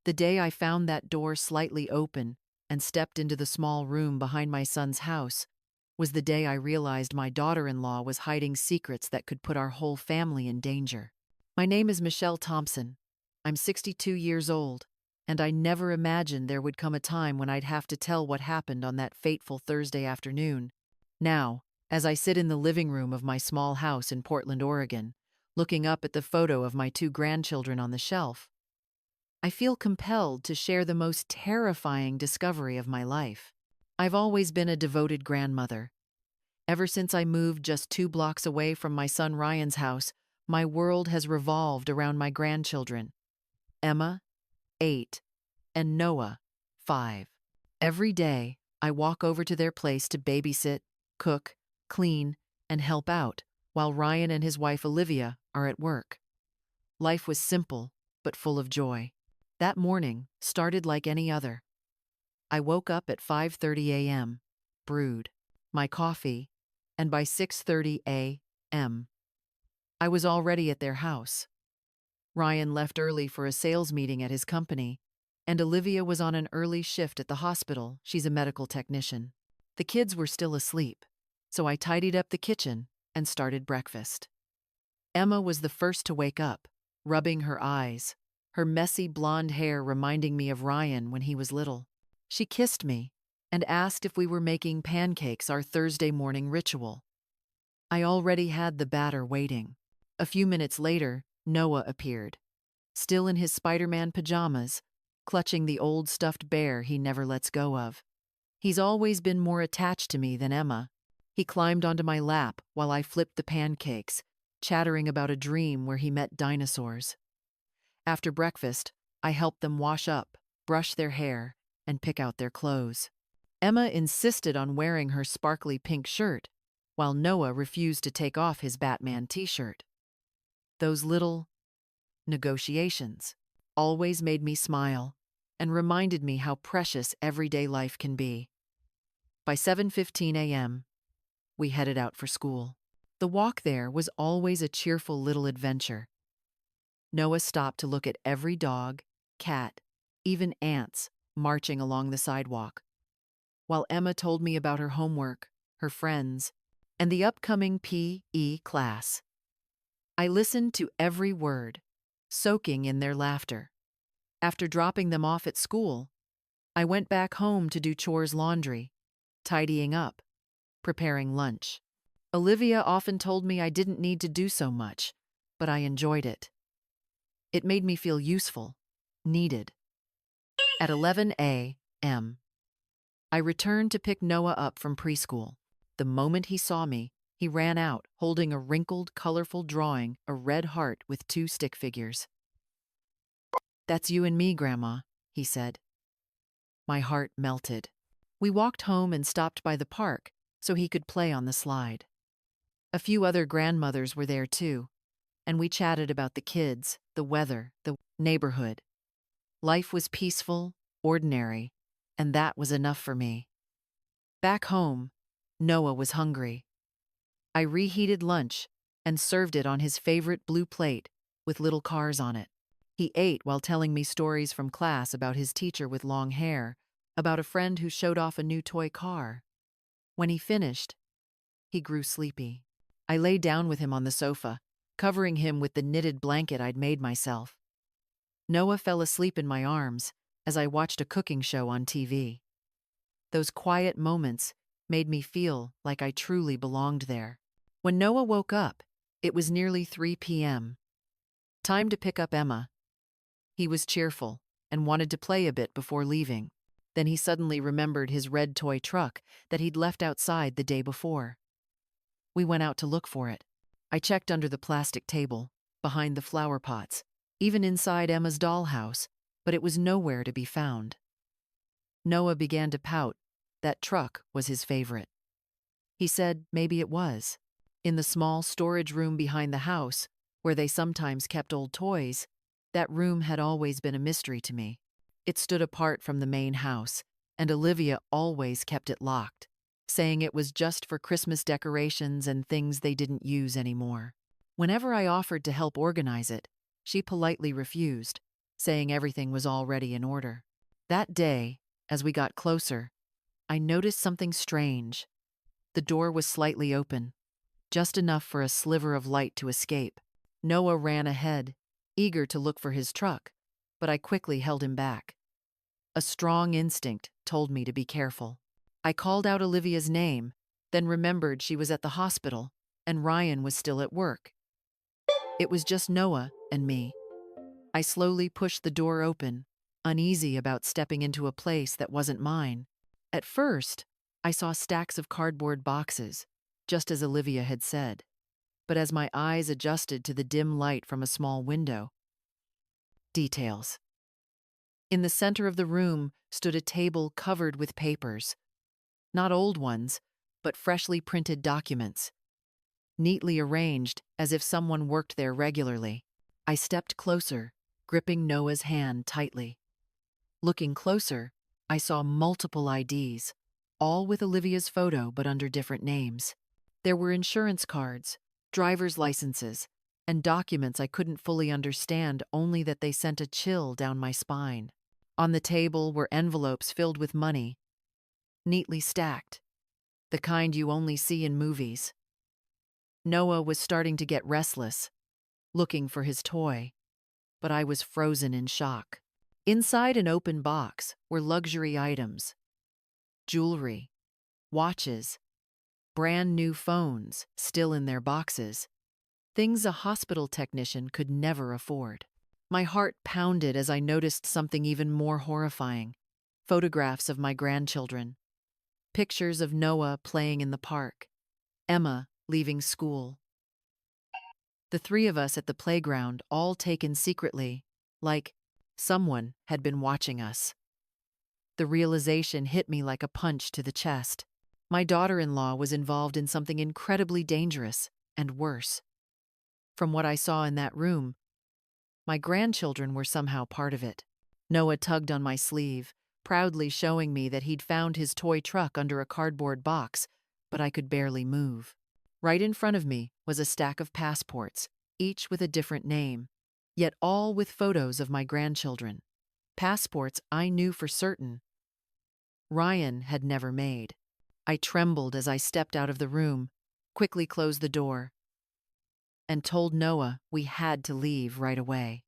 The day I found that door slightly open and stepped into the small room behind my son's house was the day I realized my daughter-in-law was hiding secrets that could put our whole family in danger. My name is Michelle Thompson. I'm 62 years old, and I never imagined there would come a time when I'd have to tell what happened on that fateful Thursday afternoon. Now, as I sit in the living room of my small house in Portland, Oregon, looking up at the photo of my two grandchildren on the shelf, I feel compelled to share the most terrifying discovery of my life. I've always been a devoted grandmother. Ever since I moved just 2 blocks away from my son Ryan's house, my world has revolved around my grandchildren, Emma, 8, and Noah, 5. Every day, I walk over to their place to babysit, cook, clean, and help out, while Ryan and his wife Olivia are at work. Life was simple, but full of joy. That morning started like any other. I woke up at 5:30 a.m., brewed my coffee, and by 6:30 a.m., I was already at their house. Ryan left early for a sales meeting at his company, and Olivia was on an early shift at the hospital. She's a medical technician. The kids were still asleep, so I tidied up the kitchen and started breakfast. Emma was the first to wake up, rubbing her eyes, her messy blonde hair reminding me of Ryan when he was little. She kissed me and asked if we were making pancakes, our Thursday morning ritual. I already had the batter waiting. A few minutes later, Noah appeared, still in his Spider-Man pajamas, clutching the old stuffed bear he never lets go of. He's always been more attached to me than Emma. He climbed onto my lap while I flipped the pancakes, chattering about a dream where he met dinosaurs. After breakfast, I helped them wash up, brush their hair, and pick out their clothes. Emma insisted on wearing her sparkly pink shirt, while Noah refused to take off his Batman t-shirt. Those little negotiations always made me smile and reminded me how precious everyday life can be. By 7:15 a.m., we headed out for school. The walk there was always a cheerful little adventure. Noah stopped to look at every dog, cat, even ants marching along the sidewalk, while Emma told me about her homework, her friends, and the upcoming PE class. I listened to every word, soaking in their laughter. After dropping them off at school, I went back home to do chores, laundry, tidying up, preparing lunch. Olivia often told me I didn't need to do so much, but I enjoyed it. It made me feel useful, needed. At 11 a.m., I returned to pick Noah up from preschool. The moment he saw me, he ran out, holding a wrinkled, colorful drawing, a red heart with 2 stick figures. "That's you and me, Grandma," he said. My heart melted. We walked home and stopped by the park so he could play on the slide. A few other grandmothers were there too, and we chatted about the kids, the weather, the neighborhood. Life was peaceful, ordinary, and that was enough for me. Back home, Noah was hungry. I reheated lunch and served it on his favorite blue plate with little cars on it. He ate while telling me stories from class about his teacher with long hair, about a friend who showed off a new toy car. When he finished, he grew sleepy. I lay down with him on the sofa, covering him with the knitted blanket I'd made myself. Noah fell asleep in my arms as I watched a cooking show on TV. Those quiet moments made me feel like I truly belonged there. When Noah woke up, it was nearly 3 p.m. Time to pick up Emma. He was cheerful and wanted to play a bit before leaving. Then he suddenly remembered his red toy truck that he'd left outside the day before. We went out to look for it. I checked under the plastic table, behind the flower pots, even inside Emma's dollhouse, but it was nowhere to be found. Noah began to pout. That truck was his favorite. He said maybe it was. In the small storage room behind the house, where they sometimes kept old toys, that room had always been a mystery to me. It stood apart from the main house, and Olivia always kept it locked, saying it was just for Christmas decorations and things they didn't use anymore. Whenever I offered to help organize it, she politely refused, saying everything was already in order. That day, as we got closer, I noticed something strange. The door was slightly open, just enough for a sliver of light to escape. Noah ran ahead, eager to look for his truck, but I quickly held him back. A strong instinct told me to be careful. I called out Olivia's name, then remembered she was at the hospital and Ryan was still at work. It was just Noah and me. I slowly pushed the door open, uneasy about stepping into a place that wasn't mine. At first, I saw stacks of cardboard boxes, just as Olivia had said. But as my eyes adjusted to the dim light from a small window, details. In the center of the room stood a table covered with papers. Not old ones, but freshly printed documents, neatly arranged as if someone worked there regularly. I stepped closer, gripping Noah's hand tightly. Looking closer, I saw multiple IDs, all with Olivia's photo but under different names. There were insurance cards, driver's licenses, and documents I couldn't fully understand, only that they sent a chill down my spine. On the table were envelopes filled with money, neatly stacked, the kind you only see in movies. Noah was starting to get restless, looking for his toy, but I was frozen in shock. Inside an open box were luxury items, jewelry, watches, brand new phones still in their boxes, things a hospital technician could never afford. My heart pounded as I noticed something even more horrifying: photographs of my grandchildren, pictures of Noah playing in the park, Emma leaving school. The three of us at the playground, all taken secretly, like someone had been watching us. The realization hit me like a punch to the chest. My daughter-in-law was involved in something incredibly dangerous and worse. From what I saw in that room, my grandchildren were somehow part of it. Noah tugged on my sleeve, proudly showing me that he'd found his toy truck under a cardboard box, but I could barely move. Right in front of me was a stack of passports, each with a different name, yet all with photos of my grandchildren. Passports I knew for certain Ryan had never made. I trembled as I stepped out of the room, quickly closed the door, and told Noah we had to leave right away.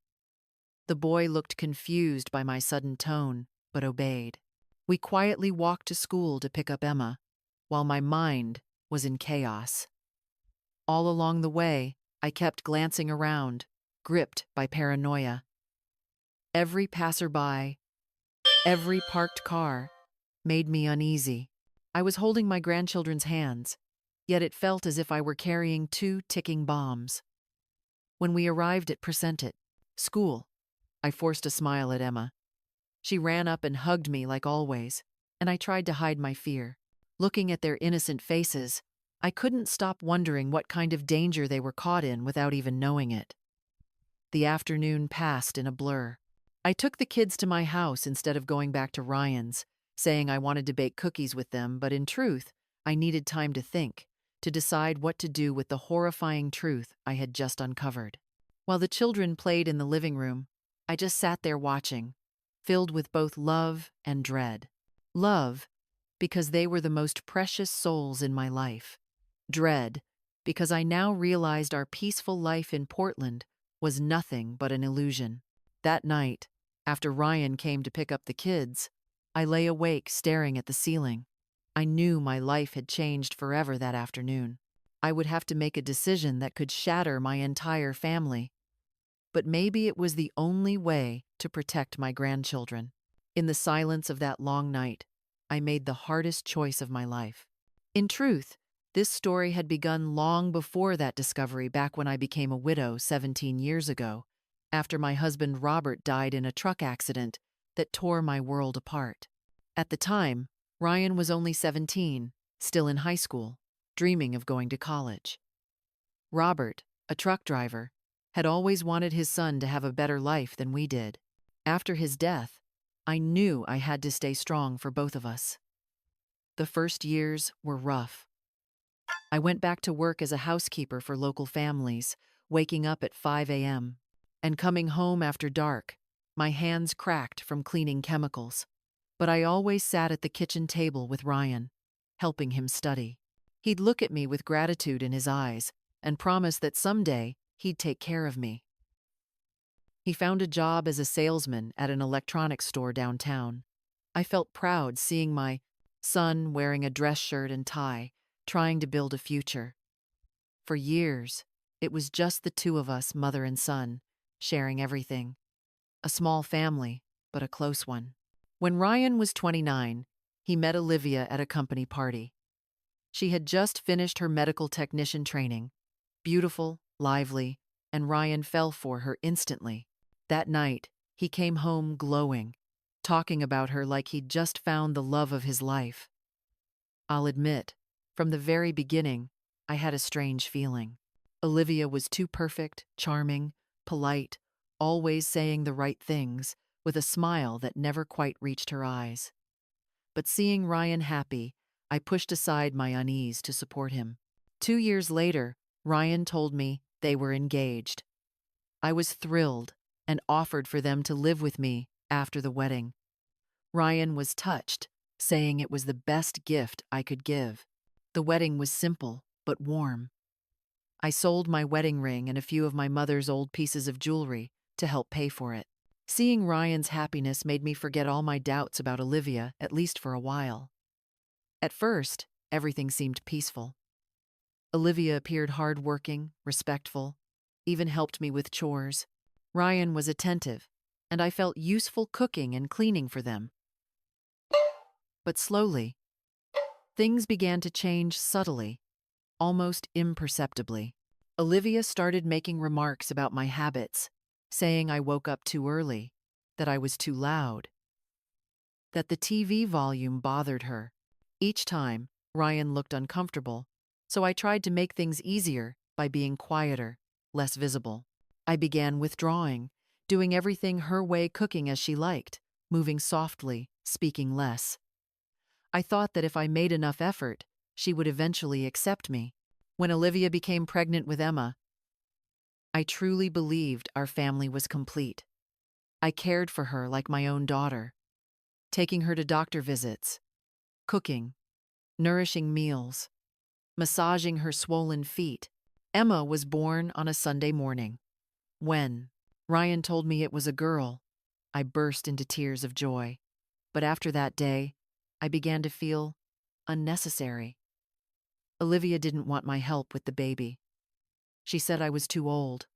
The boy looked confused by my sudden tone, but obeyed. We quietly walked to school to pick up Emma, while my mind was in chaos. All along the way, I kept glancing around, gripped by paranoia. Every passerby, every parked car, made me uneasy. I was holding my grandchildren's hands, yet it felt as if I were carrying two ticking bombs. When we arrived at Presentit school, I forced a smile at Emma. She ran up and hugged me like always, and I tried to hide my fear. Looking at their innocent faces, I couldn't stop wondering what kind of danger they were caught in without even knowing it. The afternoon passed in a blur. I took the kids to my house instead of going back to Ryan's, saying I wanted to bake cookies with them, but in truth, I needed time to think, to decide what to do with the horrifying truth I had just uncovered. While the children played in the living room, I just sat there watching, filled with both love and dread. Love, because they were the most precious souls in my life. Dread, because I now realized our peaceful life in Portland was nothing but an illusion. That night, after Ryan came to pick up the kids, I lay awake staring at the ceiling. I knew my life had changed forever that afternoon. I would have to make a decision that could shatter my entire family. But maybe it was the only way to protect my grandchildren. In the silence of that long night, I made the hardest choice of my life. In truth, this story had begun long before that discovery, back when I became a widow 17 years ago, after my husband Robert died in a truck accident that tore my world apart. At the time, Ryan was only 17, still in high school, dreaming of going to college. Robert, a truck driver, had always wanted his son to have a better life than we did. After his death, I knew I had to stay strong for both of us. The first years were rough. I went back to work as a housekeeper for local families, waking up at 5 a.m. and coming home after dark, My hands cracked from cleaning chemicals. But I always sat at the kitchen table with Ryan, helping him study. He'd look at me with gratitude in his eyes and promise that someday he'd take care of me. He found a job as a salesman at an electronics store downtown. I felt proud seeing my son wearing a dress shirt and tie, trying to build a future. For years, it was just the two of us, mother and son, sharing everything. A small family, but a close one. When Ryan was 29, he met Olivia at a company party. She had just finished her medical technician training. Beautiful, lively, and Ryan fell for her instantly. That night, he came home glowing, talking about her like he'd just found the love of his life. I'll admit, from the very beginning, I had a strange feeling. Olivia was too perfect, charming, polite, always saying the right things, with a smile that never quite reached her eyes. But seeing Ryan happy, I pushed aside my unease to support him. 2 years later, Ryan told me they were engaged. I was thrilled and offered for them to live with me after the wedding. Ryan was touched, saying it was the best gift I could give. The wedding was simple but warm. I sold my wedding ring and a few of my mother's old pieces of jewelry to help pay for it. Seeing Ryan's happiness made me forget all my doubts about Olivia, at least for a while. At first, everything seemed peaceful. Olivia appeared hardworking, respectful, even helped me with chores. Ryan was attentive, and I felt useful cooking and cleaning for them. But slowly, things began to change subtly, almost imperceptibly. Olivia started making remarks about my habits, saying I woke up too early, that I was too loud, that the TV volume bothered her. Each time, Ryan looked uncomfortable, so I tried to make things easier by being quieter, less visible. I began withdrawing, doing everything her way, cooking as she liked, moving softly, speaking less. I thought that if I made enough effort, she would eventually accept me. When Olivia became pregnant with Emma, I truly believed our family was complete. I cared for her like my own daughter, taking her to doctor visits, cooking, nourishing meals, massaging her swollen feet. Emma was born on a Sunday morning. When Ryan told me it was a girl, I burst into tears of joy. But after that day, I began to feel unnecessary. Olivia didn't want my help with the baby. She said I was too old,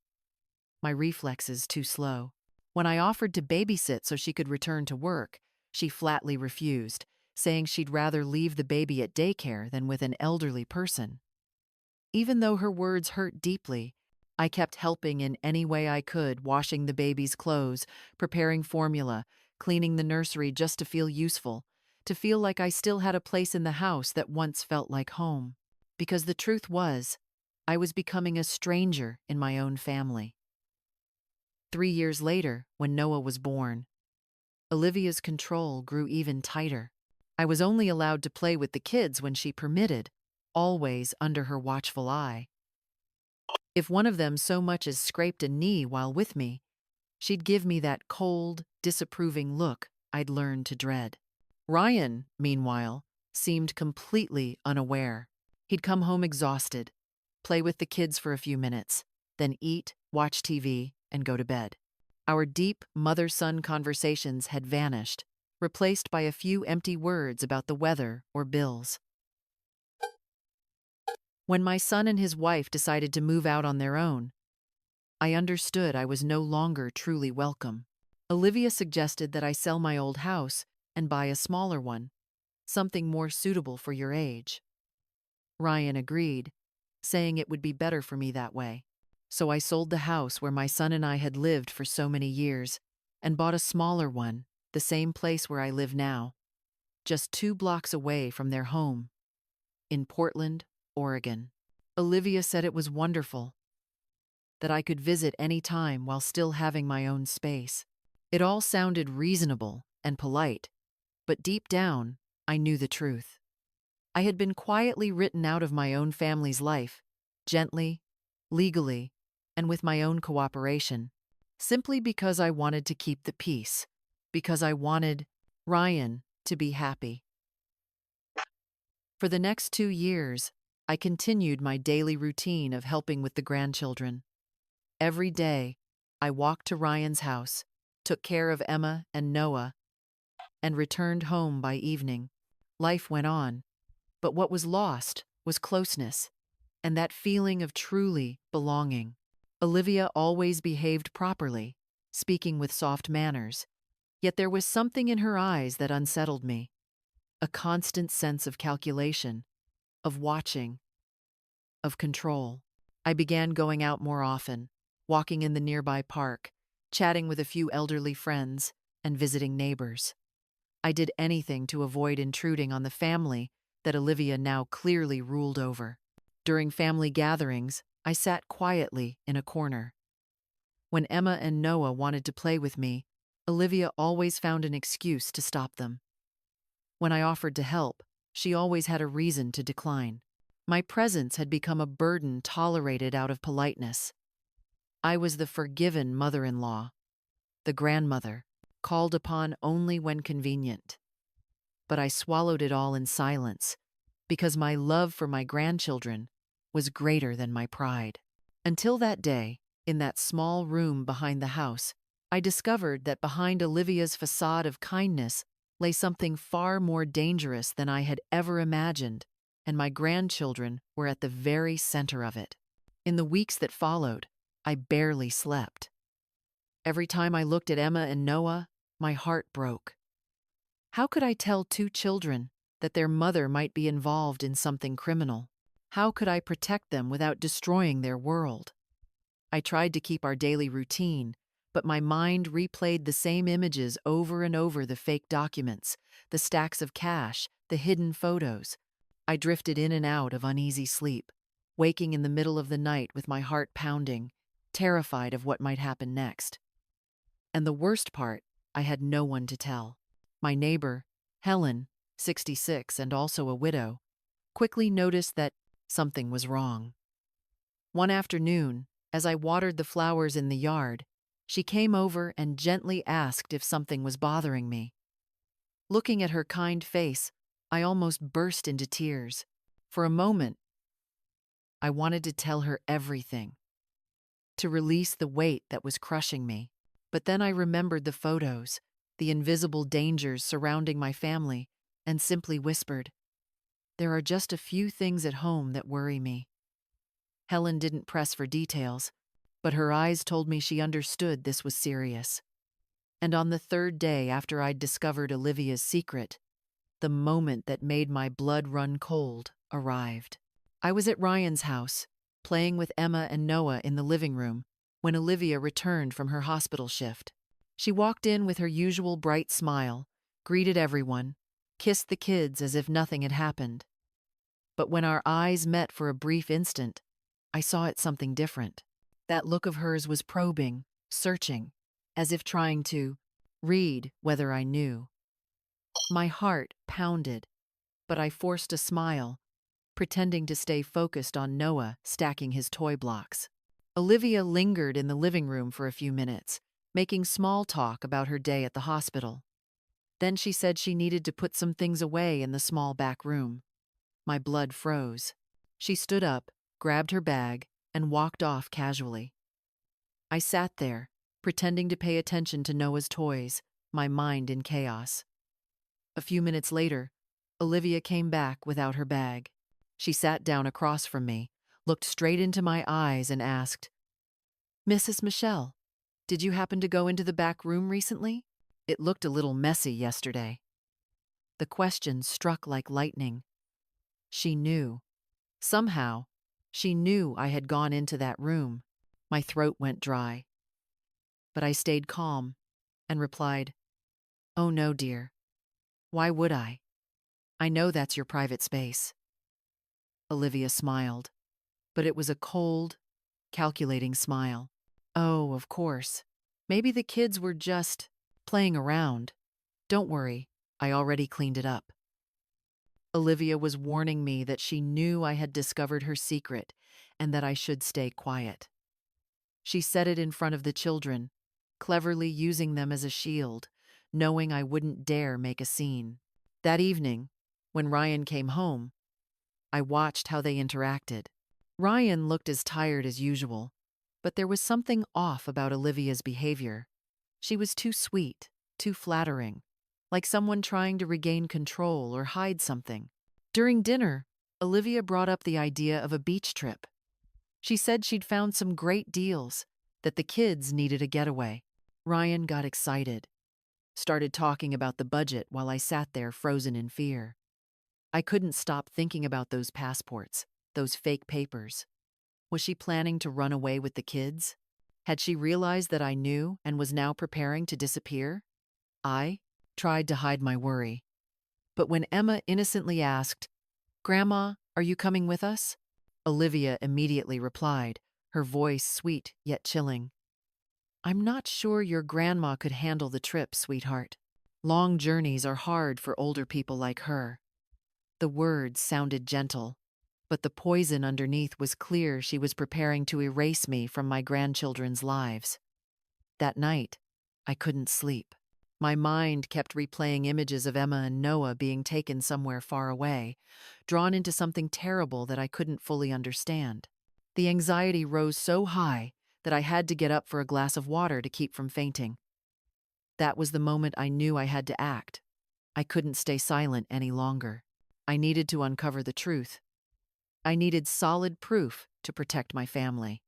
my reflexes too slow. When I offered to babysit so she could return to work, she flatly refused, saying she'd rather leave the baby at daycare than with an elderly person. Even though her words hurt deeply, I kept helping in any way I could, washing the baby's clothes, preparing formula, cleaning the nursery just to feel useful, to feel like I still had a place in the house that once felt like home. Because the truth was, I was becoming a stranger in my own family. 3 years later, when Noah was born, Olivia's control grew even tighter. I was only allowed to play with the kids when she permitted, always under her watchful eye. If one of them so much as scraped a knee while with me, she'd give me that cold, disapproving look I'd learned to dread. Ryan, meanwhile, seemed completely unaware. He'd come home exhausted, play with the kids for a few minutes, then eat, watch TV, and go to bed. Our deep mother-son conversations had vanished, replaced by a few empty words about the weather or bills. When my son and his wife decided to move out on their own, I understood I was no longer truly welcome. Olivia suggested that I sell my old house and buy a smaller one, something more suitable for your age. Ryan agreed, saying it would be better for me that way. So I sold the house where my son and I had lived for so many years and bought a smaller one, the same place where I live now, just 2 blocks away from their home, in Portland, Oregon. Olivia said it was wonderful, that I could visit any time while still having my own space. It all sounded reasonable and polite, but deep down, I knew the truth. I had been quietly written out of my own family's life, gently, legally, and with my own cooperation. simply because I wanted to keep the peace, because I wanted Ryan to be happy. For the next 2 years, I continued my daily routine of helping with the grandchildren. Every day, I walked to Ryan's house, took care of Emma and Noah, and returned home by evening. Life went on, but what was lost was closeness and that feeling of truly belonging. Olivia always behaved properly, speaking with soft manners, yet there was something in her eyes that unsettled me, a constant sense of calculation, of watching, of control. I began going out more often, walking in the nearby park, chatting with a few elderly friends, and visiting neighbors. I did anything to avoid intruding on the family that Olivia now clearly ruled over. During family gatherings, I sat quietly in a corner. When Emma and Noah wanted to play with me, Olivia always found an excuse to stop them. When I offered to help, she always had a reason to decline. My presence had become a burden tolerated out of politeness. I was the forgiven mother-in-law, the grandmother, called upon only when convenient. But I swallowed it all in silence, because my love for my grandchildren was greater than my pride. Until that day, in that small room behind the house, I discovered that behind Olivia's facade of kindness lay something far more dangerous than I had ever imagined, and my grandchildren were at the very center of it. In the weeks that followed, I barely slept. Every time I looked at Emma and Noah, my heart broke. How could I tell two children that their mother might be involved in something criminal? How could I protect them without destroying their world? I tried to keep our daily routine, but my mind replayed the same images over and over: the fake documents, the stacks of cash, the hidden photos. I drifted in and out of uneasy sleep, waking in the middle of the night with my heart pounding, terrified of what might happen next. And the worst part, I had no one to tell. My neighbor, Helen, 66 and also a widow, quickly noticed that something was wrong. One afternoon, as I watered the flowers in the yard, she came over and gently asked if something was bothering me. Looking at her kind face, I almost burst into tears. For a moment, I wanted to tell her everything, to release the weight that was crushing me. But then I remembered the photos, the invisible dangers surrounding my family, and simply whispered, "There are just a few things at home that worry me." Helen didn't press for details, but her eyes told me she understood this was serious. And on the third day after I'd discovered Olivia's secret, the moment that made my blood run cold arrived. I was at Ryan's house, playing with Emma and Noah in the living room, when Olivia returned from her hospital shift. She walked in with her usual bright smile, greeted everyone, kissed the kids as if nothing had happened. But when our eyes met for a brief instant, I saw it something different. That look of hers was probing, searching, as if trying to read whether I knew. My heart pounded, but I forced a smile, pretending to stay focused on Noah stacking his toy blocks. Olivia lingered in the living room for a few minutes, making small talk about her day at the hospital. Then she said she needed to put some things away in the small back room. My blood froze. She stood up, grabbed her bag, and walked off casually. I sat there, pretending to pay attention to Noah's toys, my mind in chaos. A few minutes later, Olivia came back without her bag. She sat down across from me, looked straight into my eyes, and asked, "Mrs. Michelle, did you happen to go into the back room recently? It looked a little messy yesterday." The question struck like lightning. She knew. Somehow, she knew I had gone into that room. My throat went dry. But I stayed calm and replied, "Oh no, dear. Why would I? I know that's your private space." Olivia smiled, but it was a cold, calculating smile. "Oh, of course. Maybe the kids were just playing around. Don't worry, I already cleaned it up." Olivia was warning me that she knew I had discovered her secret and that I should stay quiet. She said it in front of the children, cleverly using them as a shield, knowing I wouldn't dare make a scene. That evening, when Ryan came home, I watched how they interacted. Ryan looked as tired as usual, but there was something off about Olivia's behavior. She was too sweet, too flattering, like someone trying to regain control or hide something. During dinner, Olivia brought up the idea of a beach trip. She said she'd found some great deals, that the kids needed a getaway. Ryan got excited, started talking about the budget while I sat there frozen in fear. I couldn't stop thinking about those passports, those fake papers. Was she planning to run away with the kids? Had she realized that I knew and was now preparing to disappear? I tried to hide my worry. But when Emma innocently asked, "Grandma, are you coming with us?" Olivia immediately replied, her voice sweet yet chilling. "I'm not sure your grandma could handle the trip, sweetheart. Long journeys are hard for older people like her." The words sounded gentle, but the poison underneath was clear. She was preparing to erase me from my grandchildren's lives. That night, I couldn't sleep. My mind kept replaying images of Emma and Noah being taken somewhere far away, drawn into something terrible that I couldn't fully understand. The anxiety rose so high that I had to get up for a glass of water to keep from fainting. That was the moment I knew I had to act. I couldn't stay silent any longer. I needed to uncover the truth. I needed solid proof to protect my family.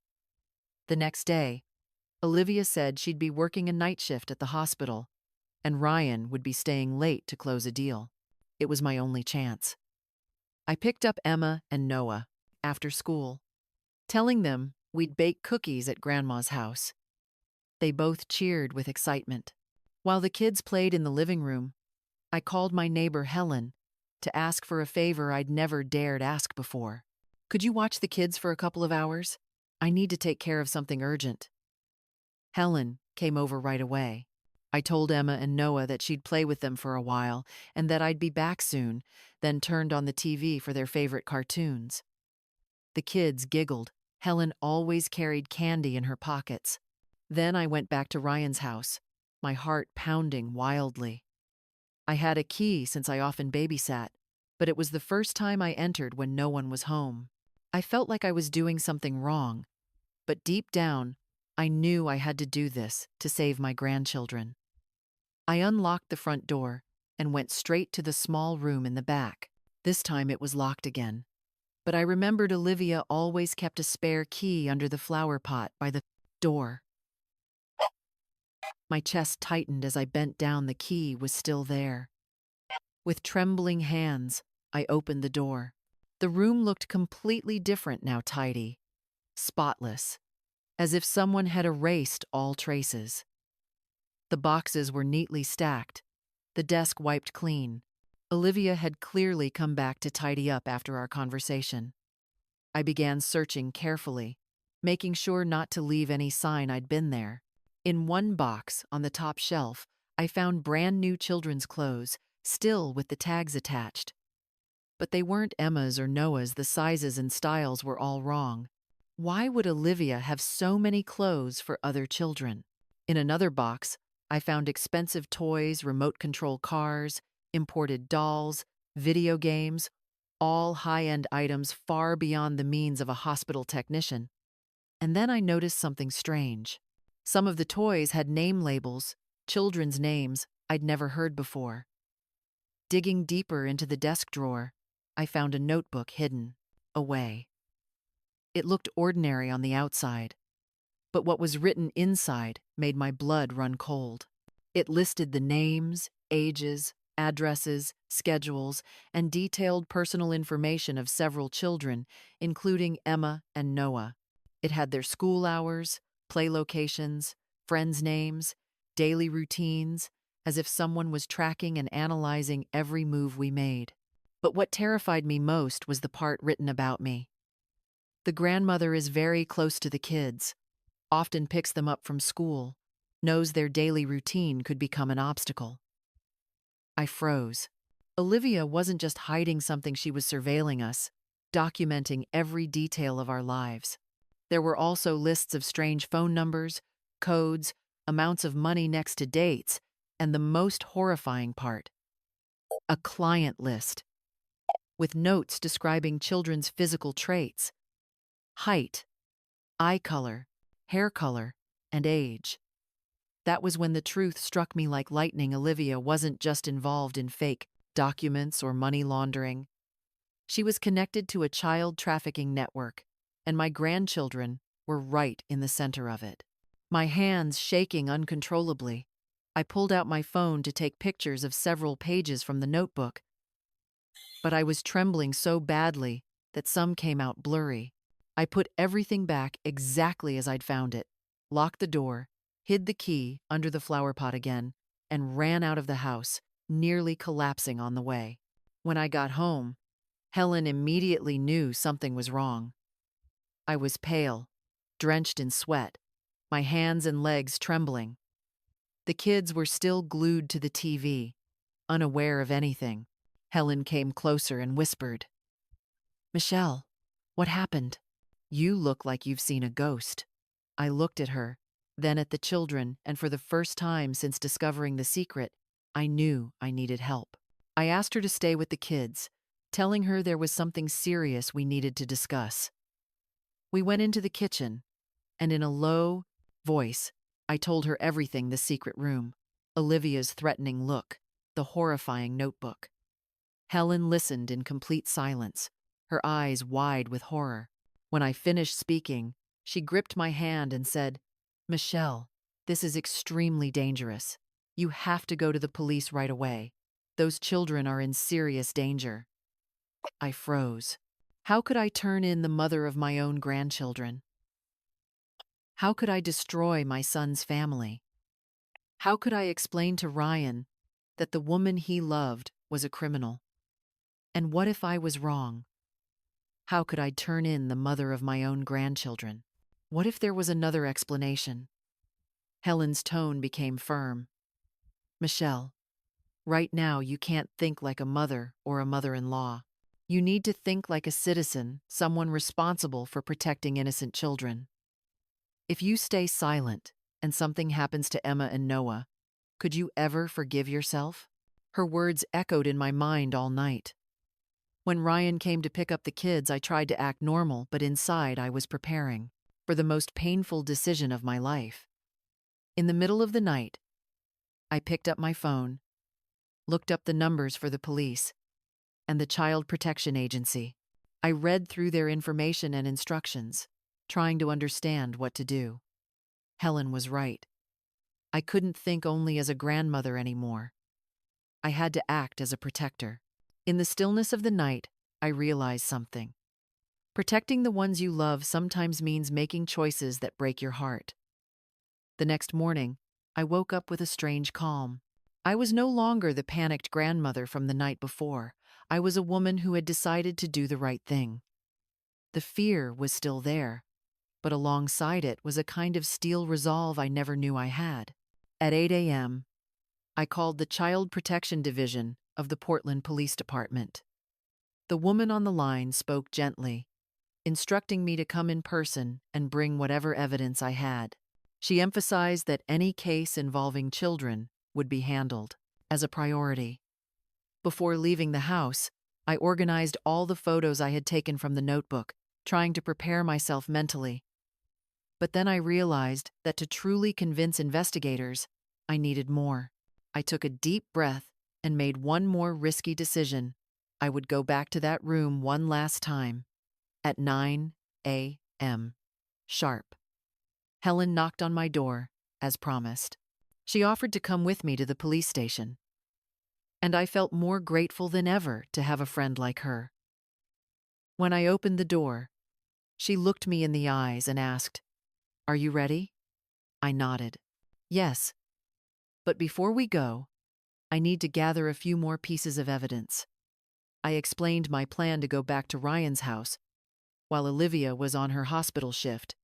The next day, Olivia said she'd be working a night shift at the hospital, and Ryan would be staying late to close a deal. It was my only chance. I picked up Emma and Noah after school, telling them we'd bake cookies at Grandma's house. They both cheered with excitement. While the kids played in the living room, I called my neighbor Helen to ask for a favor I'd never dared ask before. "Could you watch the kids for a couple of hours? I need to take care of something urgent." Helen came over right away. I told Emma and Noah that she'd play with them for a while and that I'd be back soon, then turned on the TV for their favorite cartoons. The kids giggled. Helen always carried candy in her pockets. Then I went back to Ryan's house, my heart pounding wildly. I had a key since I often babysat, but it was the first time I entered when no one was home. I felt like I was doing something wrong, but deep down, I knew I had to do this to save my grandchildren. I unlocked the front door and went straight to the small room in the back. This time it was locked again, but I remembered Olivia always kept a spare key under the flower pot by the door. My chest tightened as I bent down. The key was still there. With trembling hands, I opened the door. The room looked completely different now, tidy, spotless, as if someone had erased all traces. The boxes were neatly stacked, the desk wiped clean. Olivia had clearly come back to tidy up after our conversation. I began searching carefully, making sure not to leave any sign I'd been there. In one box on the top shelf, I found brand new children's clothes, still with the tags attached. But they weren't Emma's or Noah's. The sizes and styles were all wrong. Why would Olivia have so many clothes for other children? In another box, I found expensive toys, remote control cars, imported dolls, video games, all high-end items far beyond the means of a hospital technician. And then I noticed something strange. Some of the toys had name labels, children's names I'd never heard before. Digging deeper into the desk drawer, I found a notebook hidden away. It looked ordinary on the outside, but what was written inside made my blood run cold. It listed the names, ages, addresses, schedules, and detailed personal information of several children, including Emma and Noah. It had their school hours, play locations, friends' names, daily routines, as if someone was tracking and analyzing every move we made. But what terrified me most was the part written about me. The grandmother is very close to the kids, often picks them up from school, knows their daily routine could become an obstacle. I froze. Olivia wasn't just hiding something, she was surveilling us, documenting every detail of our lives. There were also lists of strange phone numbers, codes, amounts of money next to dates, and the most horrifying part, a client list with notes describing children's physical traits, height, eye color, hair color, and age. That was when the truth struck me like lightning. Olivia wasn't just involved in fake documents or money laundering. She was connected to a child trafficking network, and my grandchildren were right in the center of it. My hands shaking uncontrollably, I pulled out my phone to take pictures of several pages from the notebook, but I was trembling so badly that some came out blurry. I put everything back exactly as I'd found it, locked the door, hid the key under the flower pot again, and ran out of the house, nearly collapsing on the way. When I got home, Helen immediately knew something was wrong. I was pale, drenched in sweat, my hands and legs trembling. The kids were still glued to the TV, unaware of anything. Helen came closer and whispered, "Michelle, what happened? You look like you've seen a ghost." I looked at her, then at the children, and for the first time since discovering the secret, I knew I needed help. I asked her to stay with the kids, telling her there was something serious we needed to discuss. We went into the kitchen, and in a low voice, I told her everything: the secret room, Olivia's threatening look, the horrifying notebook. Helen listened in complete silence, her eyes wide with horror. When I finished speaking, she gripped my hand and said, "Michelle, this is extremely dangerous. You have to go to the police right away. Those children are in serious danger." I froze. How could I turn in the mother of my own grandchildren? How could I destroy my son's family? How could I explain to Ryan that the woman he loved was a criminal? And what if I was wrong? How could I turn in the mother of my own grandchildren? What if there was another explanation? Helen's tone became firm. "Michelle, right now you can't think like a mother or a mother-in-law. You need to think like a citizen, someone responsible for protecting innocent children. If you stay silent and something happens to Emma and Noah, could you ever forgive yourself?" Her words echoed in my mind all night. When Ryan came to pick up the kids, I tried to act normal, but inside I was preparing for the most painful decision of my life. In the middle of the night, I picked up my phone, looked up the numbers for the police and the Child Protection Agency. I read through their information and instructions, trying to understand what to do. Helen was right. I couldn't think only as a grandmother anymore. I had to act as a protector. In the stillness of the night, I realized something. Protecting the ones you love sometimes means making choices that break your heart. The next morning, I woke up with a strange calm. I was no longer the panicked grandmother from the night before. I was a woman who had decided to do the right thing. The fear was still there, but alongside it was a kind of steel resolve I never knew I had. At 8 a.m., I called the Child Protection Division of the Portland Police Department. The woman on the line spoke gently, instructing me to come in person and bring whatever evidence I had. She emphasized that any case involving children would be handled as a priority. Before leaving the house, I organized all the photos I had taken from the notebook, trying to prepare myself mentally. But then I realized that to truly convince investigators, I needed more. I took a deep breath and made one more risky decision. I would go back to that room one last time, at 9 a.m. sharp. Helen knocked on my door, as promised. She offered to come with me to the police station, and I felt more grateful than ever to have a friend like her. When I opened the door, she looked me in the eyes and asked, "Are you ready?" I nodded. "Yes, but before we go, I need to gather a few more pieces of evidence." I explained my plan to go back to Ryan's house while Olivia was on her hospital shift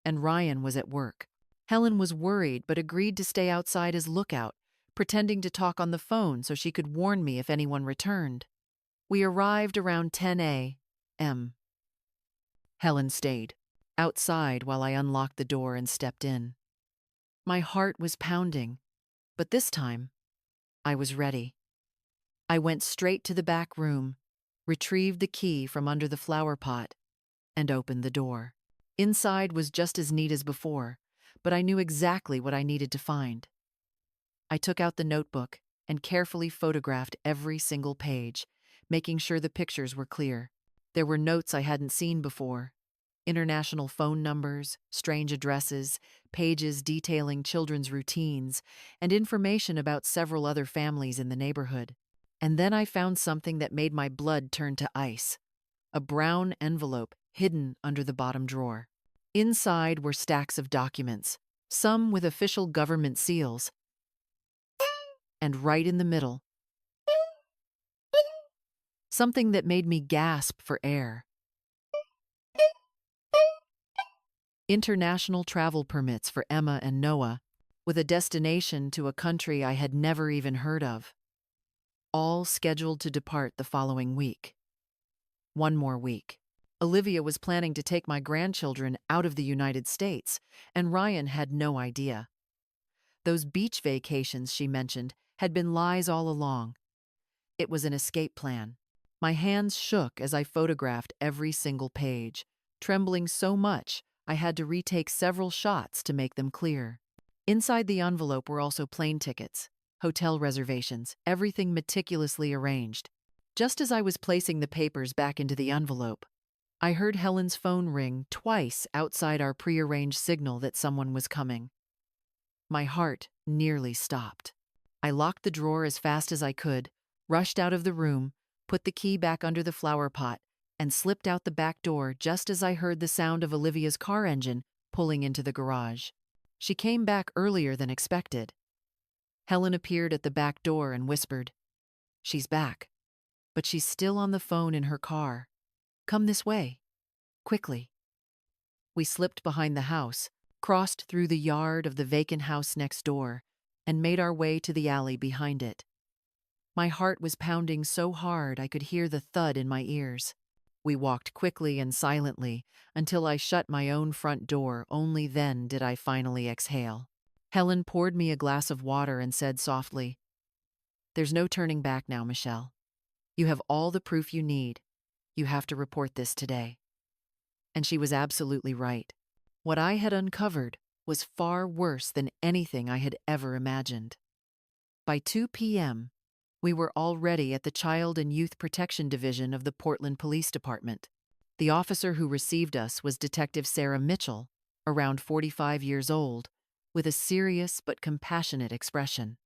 and Ryan was at work. Helen was worried but agreed to stay outside as lookout, pretending to talk on the phone so she could warn me if anyone returned. We arrived around 10 a.m. Helen stayed outside while I unlocked the door and stepped in. My heart was pounding, but this time I was ready. I went straight to the back room, retrieved the key from under the flower pot, and opened the door. Inside was just as neat as before, but I knew exactly what I needed to find. I took out the notebook and carefully photographed every single page, making sure the pictures were clear. There were notes I hadn't seen before: international phone numbers, strange addresses, pages detailing children's routines, and information about several other families in the neighborhood. And then I found something that made my blood turn to ice: a brown envelope hidden under the bottom drawer. Inside were stacks of documents, some with official government seals, and right in the middle, something that made me gasp for air: international travel permits for Emma and Noah, with a destination to a country I had never even heard of, all scheduled to depart the following week. One more week. Olivia was planning to take my grandchildren out of the United States, and Ryan had no idea. Those beach vacations she mentioned had been lies all along. It was an escape plan. My hands shook as I photographed every single page, trembling so much I had to retake several shots to make them clear. Inside the envelope were also plane tickets, hotel reservations, everything meticulously arranged. Just as I was placing the papers back into the envelope, I heard Helen's phone ring twice outside our prearranged signal that someone was coming. My heart nearly stopped. I locked the drawer as fast as I could, rushed out of the room, put the key back under the flower pot, and slipped out the back door just as I heard the sound of Olivia's car engine pulling into the garage. She came back earlier than expected. Helen appeared at the back door and whispered, "She's back, but she's still on the phone in her car. Come this way, quickly." We slipped behind the house, crossed through the yard of the vacant house next door, and made our way to the alley behind it. My heart was pounding so hard I could hear the thud in my ears. We walked quickly and silently until I shut my own front door. Only then did I finally exhale. Helen poured me a glass of water and said softly, "There's no turning back now, Michelle. You have all the proof you need. You have to report this today." And she was absolutely right. What I had uncovered was far worse than anything I had ever imagined. By 2 p.m., we were already at the Child and Youth Protection Division of the Portland Police Department. The officer who received us was Detective Sarah Mitchell, around 45 years old, with a serious but compassionate expression.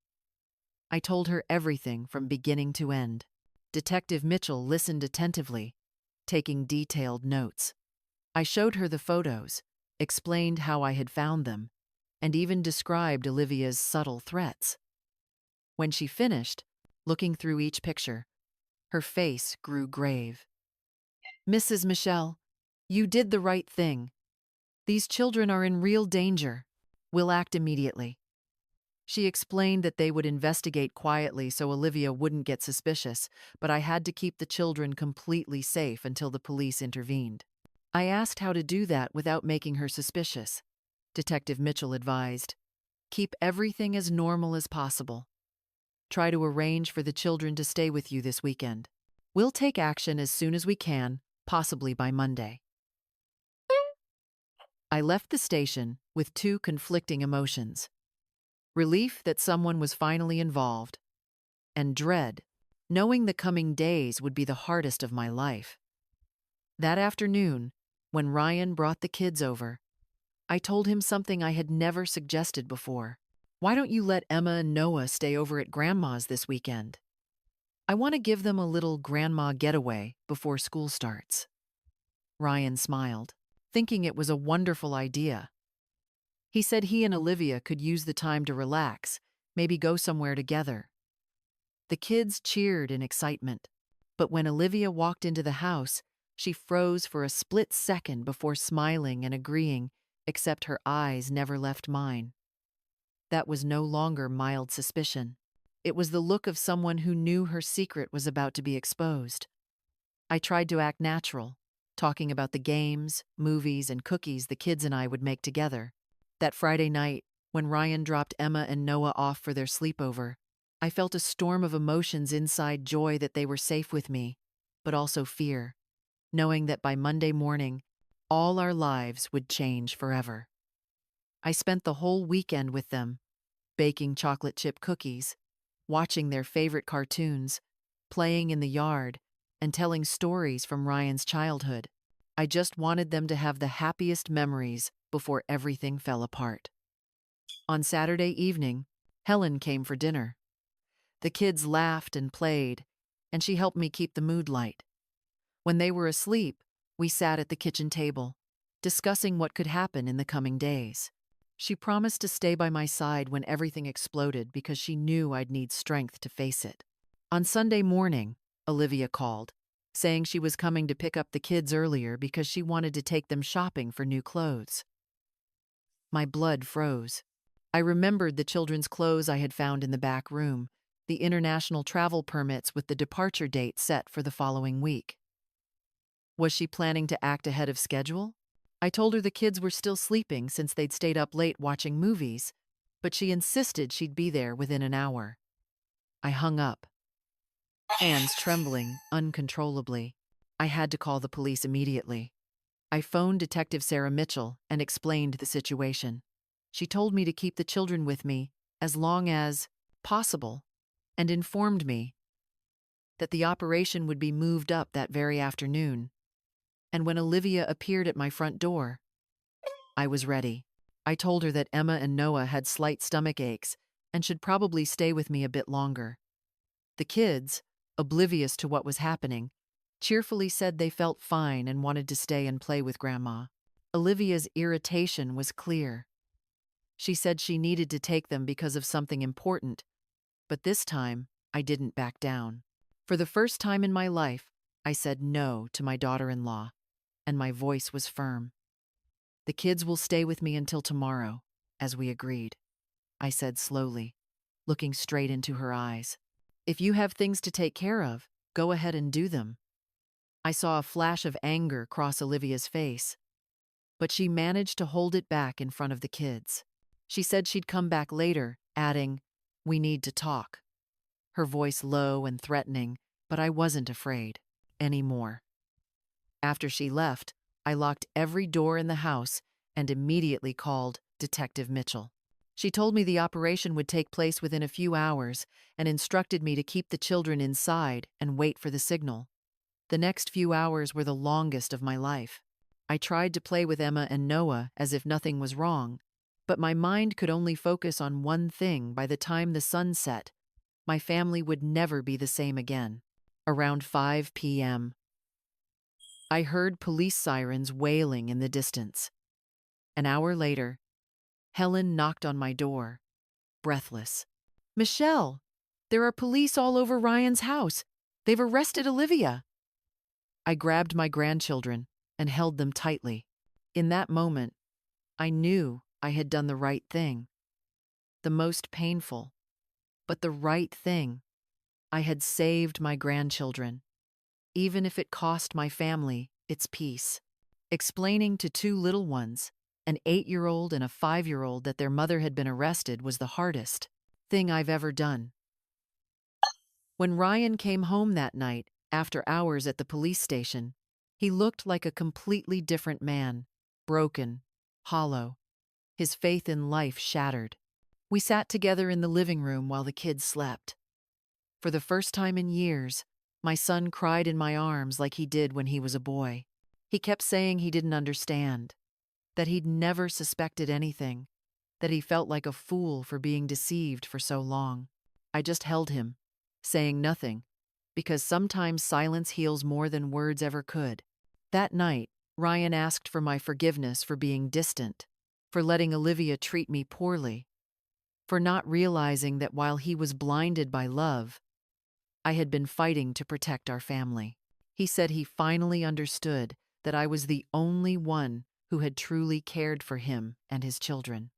I told her everything from beginning to end. Detective Mitchell listened attentively, taking detailed notes. I showed her the photos, explained how I had found them, and even described Olivia's subtle threats. When she finished, looking through each picture, her face grew grave. "Mrs. Michelle, you did the right thing. These children are in real danger. We'll act immediately." She explained that they would investigate quietly so Olivia wouldn't get suspicious, but I had to keep the children completely safe until the police intervened. I asked how to do that without making her suspicious. Detective Mitchell advised, "Keep everything as normal as possible. Try to arrange for the children to stay with you this weekend. We'll take action as soon as we can, possibly by Monday." I left the station with two conflicting emotions: relief that someone was finally involved, and dread, knowing the coming days would be the hardest of my life. That afternoon, when Ryan brought the kids over, I told him something I had never suggested before. "Why don't you let Emma and Noah stay over at Grandma's this weekend? I want to give them a little grandma getaway before school starts." Ryan smiled, thinking it was a wonderful idea. He said he and Olivia could use the time to relax, maybe go somewhere together. The kids cheered in excitement, but when Olivia walked into the house, she froze for a split second before smiling and agreeing, except her eyes never left mine. That was no longer mild suspicion. It was the look of someone who knew her secret was about to be exposed. I tried to act natural, talking about the games, movies, and cookies the kids and I would make together. That Friday night, When Ryan dropped Emma and Noah off for their sleepover, I felt a storm of emotions inside: joy that they were safe with me, but also fear, knowing that by Monday morning, all our lives would change forever. I spent the whole weekend with them, baking chocolate chip cookies, watching their favorite cartoons, playing in the yard, and telling stories from Ryan's childhood. I just wanted them to have the happiest memories before everything fell apart. On Saturday evening, Helen came for dinner. The kids laughed and played, and she helped me keep the mood light. When they were asleep, we sat at the kitchen table, discussing what could happen in the coming days. She promised to stay by my side when everything exploded because she knew I'd need strength to face it. On Sunday morning, Olivia called, saying she was coming to pick up the kids earlier because she wanted to take them shopping for new clothes. My blood froze. I remembered the children's clothes I had found in the back room, the international travel permits with the departure date set for the following week. Was she planning to act ahead of schedule? I told her the kids were still sleeping since they'd stayed up late watching movies, but she insisted she'd be there within an hour. I hung up, hands trembling uncontrollably. I had to call the police immediately. I phoned Detective Sarah Mitchell and explained the situation. She told me to keep the children with me as long as possible and informed me that the operation would be moved up that very afternoon. And when Olivia appeared at my front door, I was ready. I told her that Emma and Noah had slight stomach aches and should probably stay with me a bit longer. The kids, oblivious to what was happening, cheerfully said they felt fine and wanted to stay and play with Grandma. Olivia's irritation was clear. She said she needed to take them because of something important, but this time I didn't back down. For the first time in my life, I said no to my daughter-in-law, and my voice was firm. The kids will stay with me until tomorrow, as we agreed, I said slowly, looking straight into her eyes. If you have things to take care of, go ahead and do them. I saw a flash of anger cross Olivia's face, but she managed to hold it back in front of the kids. She said she'd come back later, adding, "We need to talk." Her voice low and threatening, but I wasn't afraid anymore. After she left, I locked every door in the house and immediately called Detective Mitchell. She told me the operation would take place within a few hours and instructed me to keep the children inside and wait for the signal. The next few hours were the longest of my life. I tried to play with Emma and Noah as if nothing was wrong, but my mind could only focus on one thing. By the time the sun set, my family would never be the same again. Around 5 p.m., I heard police sirens wailing in the distance. An hour later, Helen knocked on my door, breathless. "Michelle, there are police all over Ryan's house. They've arrested Olivia." I grabbed my grandchildren and held them tightly. In that moment, I knew I had done the right thing. The most painful, but the right thing. I had saved my grandchildren, even if it cost my family its peace. Explaining to two little ones, an 8-year-old and a 5-year-old, that their mother had been arrested was the hardest thing I've ever done. When Ryan came home that night, after hours at the police station, he looked like a completely different man, broken, hollow, his faith in life shattered. We sat together in the living room while the kids slept. For the first time in years, my son cried in my arms like he did when he was a boy. He kept saying he didn't understand, that he'd never suspected anything, that he felt like a fool for being deceived for so long. I just held him, saying nothing, because sometimes silence heals more than words ever could. That night, Ryan asked for my forgiveness for being distant, for letting Olivia treat me poorly, for not realizing that while he was blinded by love, I had been fighting to protect our family. He said he finally understood that I was the only one who had truly cared for him and his children.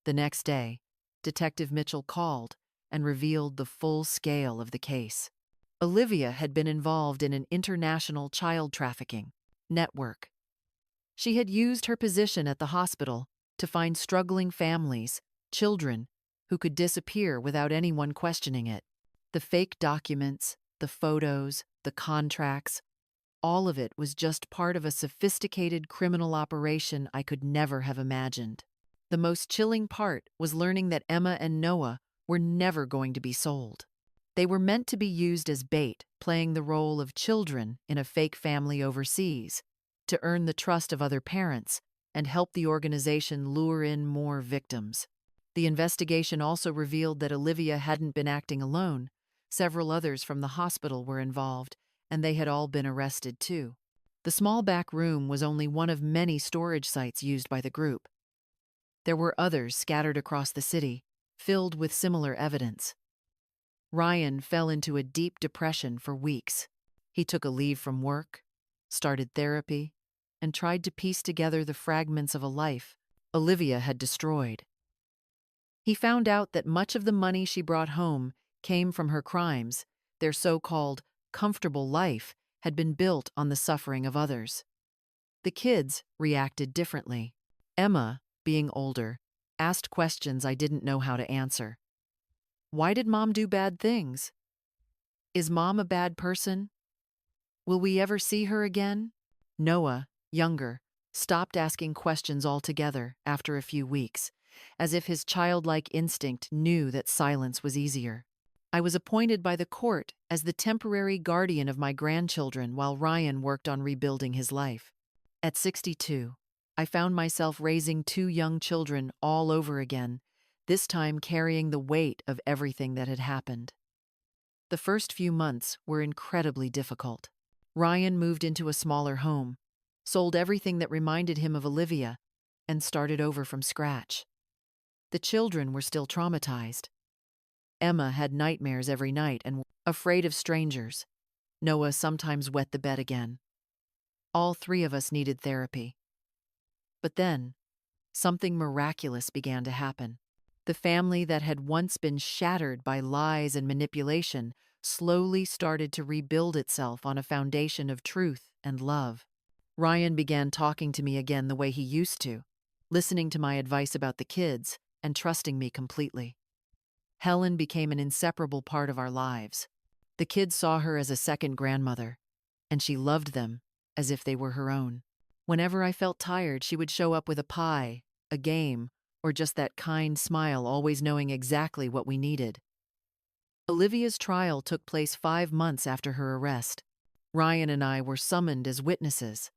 The next day, Detective Mitchell called and revealed the full scale of the case. Olivia had been involved in an international child trafficking network. She had used her position at the hospital to find struggling families children who could disappear without anyone questioning it. The fake documents, the photos, the contracts, all of it was just part of a sophisticated criminal operation I could never have imagined. The most chilling part was learning that Emma and Noah were never going to be sold. They were meant to be used as bait, playing the role of children in a fake family overseas, to earn the trust of other parents and help the organization lure in more victims. The investigation also revealed that Olivia hadn't been acting alone. Several others from the hospital were involved, and they had all been arrested too. The small back room was only one of many storage sites used by the group. There were others scattered across the city, filled with similar evidence. Ryan fell into a deep depression for weeks. He took a leave from work, started therapy, and tried to piece together the fragments of a life Olivia had destroyed. He found out that much of the money she brought home came from her crimes. Their so-called comfortable life had been built on the suffering of others. The kids reacted differently. Emma, being older, asked questions I didn't know how to answer. Why did Mom do bad things? Is Mom a bad person? Will we ever see her again? Noah, younger, stopped asking questions altogether after a few weeks, as if his childlike instinct knew that silence was easier. I was appointed by the court as the temporary guardian of my grandchildren while Ryan worked on rebuilding his life. At 62, I found myself raising two young children all over again, this time carrying the weight of everything that had happened. The first few months were incredibly difficult. Ryan moved into a smaller home, sold everything that reminded him of Olivia, and started over from scratch. The children were still traumatized. Emma had nightmares every night and was afraid of strangers. Noah sometimes wet the bed again. All three of us needed therapy. But then, something miraculous began to happen. The family that had once been shattered by lies and manipulation slowly started to rebuild itself on a foundation of truth and love. Ryan began talking to me again the way he used to, listening to my advice about the kids and trusting me completely. Helen became an inseparable part of our lives. The kids saw her as a second grandmother, and she loved them as if they were her own. Whenever I felt tired, she would show up with a pie, a game, or just that kind smile, always knowing exactly what we needed. Olivia's trial took place 5 months after her arrest. Ryan and I were summoned as witnesses.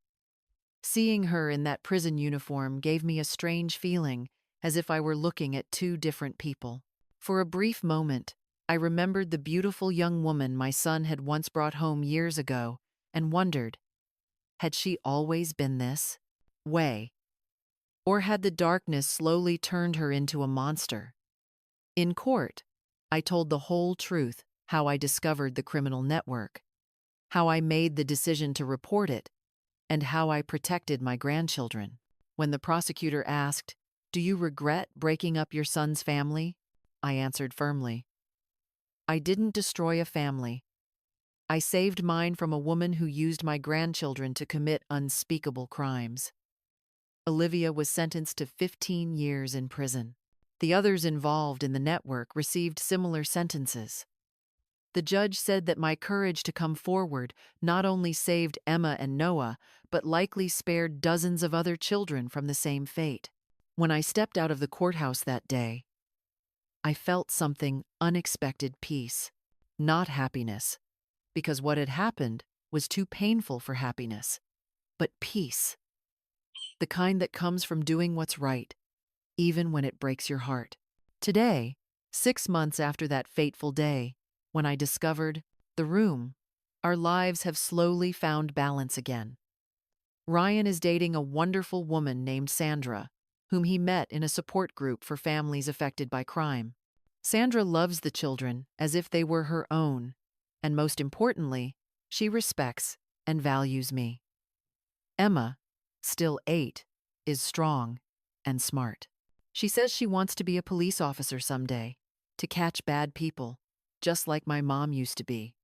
Seeing her in that prison uniform gave me a strange feeling, as if I were looking at two different people. For a brief moment, I remembered the beautiful young woman my son had once brought home years ago and wondered, had she always been this way? Or had the darkness slowly turned her into a monster? In court, I told the whole truth, how I discovered the criminal network, how I made the decision to report it, and how I protected my grandchildren. When the prosecutor asked, "Do you regret breaking up your son's family?" I answered firmly, "I didn't destroy a family. I saved mine from a woman who used my grandchildren to commit unspeakable crimes." Olivia was sentenced to 15 years in prison. The others involved in the network received similar sentences. The judge said that my courage to come forward not only saved Emma and Noah, but likely spared dozens of other children from the same fate. When I stepped out of the courthouse that day, I felt something unexpected peace, not happiness, because what had happened was too painful for happiness, but peace, the kind that comes from doing what's right, even when it breaks your heart. Today, 6 months after that fateful day, when I discovered the room, our lives have slowly found balance again. Ryan is dating a wonderful woman named Sandra, whom he met in a support group for families affected by crime. Sandra loves the children as if they were her own, and most importantly, she respects and values me. Emma, still 8, is strong and smart. She says she wants to be a police officer someday, to catch bad people, just like my mom used to be.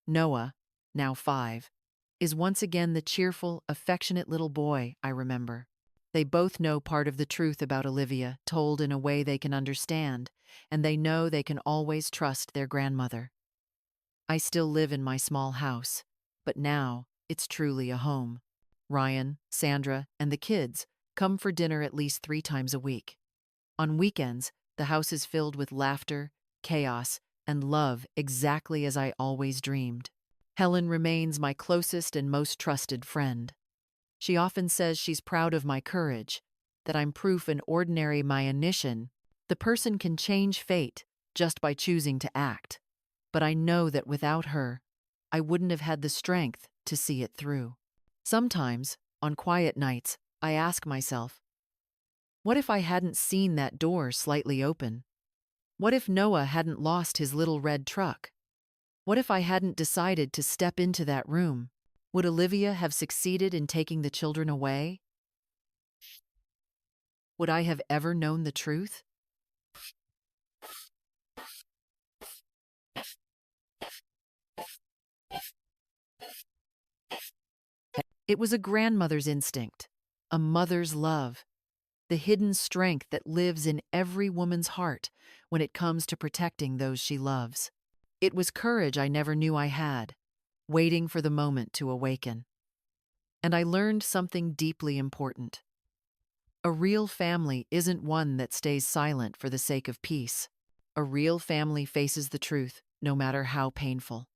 Noah, now 5, is once again the cheerful, affectionate little boy I remember. They both know part of the truth about Olivia, told in a way they can understand, and they know they can always trust their grandmother. I still live in my small house, but now it's truly a home. Ryan, Sandra, and the kids come for dinner at least 3 times a week. On weekends, the house is filled with laughter, chaos, and love exactly as I always dreamed. Helen remains my closest and most trusted friend. She often says she's proud of my courage, that I'm proof an ordinary myonishan, the person can change fate just by choosing to act. But I know that without her, I wouldn't have had the strength to see it through. Sometimes, on quiet nights, I ask myself, what if I hadn't seen that door slightly open? What if Noah hadn't lost his little red truck? What if I hadn't decided to step into that room? Would Olivia have succeeded in taking the children away? Would I have ever known the truth? It was a grandmother's instinct, a mother's love, the hidden strength that lives in every woman's heart when it comes to protecting those she loves. It was courage I never knew I had, waiting for the moment to awaken. And I learned something deeply important. A real family isn't one that stays silent for the sake of peace. A real family faces the truth, no matter how painful.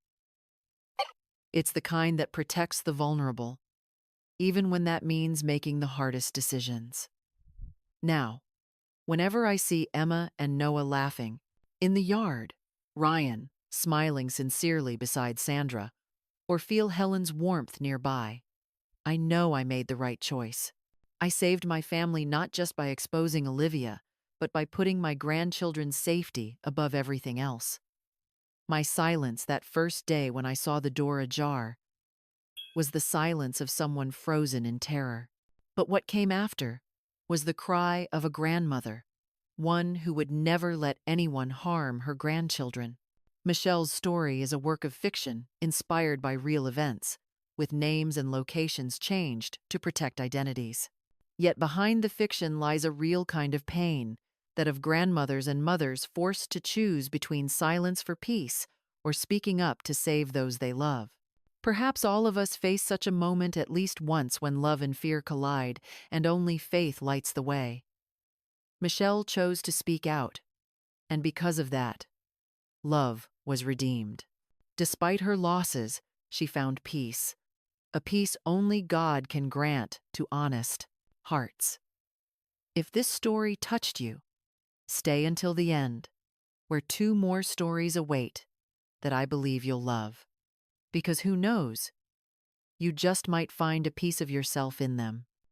It's the kind that protects the vulnerable, even when that means making the hardest decisions. Now, whenever I see Emma and Noah laughing, in the yard, Ryan smiling sincerely beside Sandra, or feel Helen's warmth nearby, I know I made the right choice. I saved my family not just by exposing Olivia, but by putting my grandchildren's safety above everything else. My silence that first day when I saw the door ajar was the silence of someone frozen in terror. But what came after was the cry of a grandmother, one who would never let anyone harm her grandchildren. Michelle's story is a work of fiction inspired by real events, with names and locations changed to protect identities. Yet behind the fiction lies a real kind of pain, that of grandmothers and mothers forced to choose between silence for peace or speaking up to save those they love. Perhaps all of us face such a moment at least once when love and fear collide and only faith lights the way. Michelle chose to speak out, and because of that, love was redeemed. Despite her losses, she found peace, a peace only God can grant to honest hearts. If this story touched you, stay until the end, where 2 more stories await that I believe you'll love. Because who knows, you just might find a piece of yourself in them.